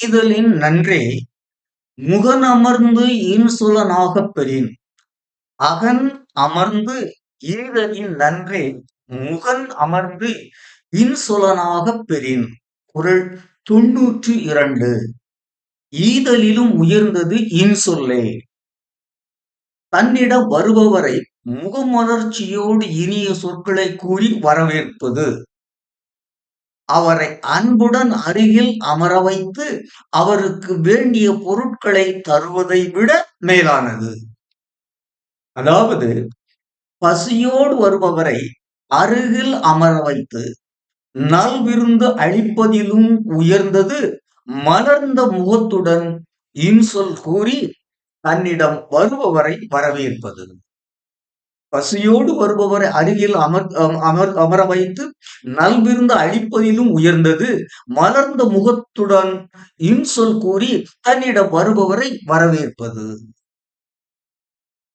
ஈதலின் நன்றே முகனமர்ந்து இன்சொலனாகப் பெறின். அகன் அமர்ந்து ஈதலின் நன்றே முகன் அமர்ந்து இன்சொலனாகப் பெறின். குறள் 92. ஈதலிலும் உயர்ந்தது இன்சொல்லே. தன்னிடம் வருபவரை முகமலர்ச்சியோடு இனிய சொற்களைக் கூறி வரவேற்பது. அவரை அன்புடன் அருகில் அமர வைத்து அவருக்கு வேண்டிய பொருட்களை தருவதை விட மேலானது. அதாவது பசியோடு வருபவரை அருகில் அமர வைத்து நல்விருந்து அளிப்பதிலும் உயர்ந்தது மலர்ந்த முகத்துடன் இன்சொல் கூறி தன்னிடம் வருபவரை வரவேற்பது. பசியோடு வருபவரை அருகில் அமர வைத்து நல்விருந்து அளிப்பதிலும் உயர்ந்தது மலர்ந்த முகத்துடன் இன்சொல் கூறி தன்னிடம் வருபவரை வரவேற்பது.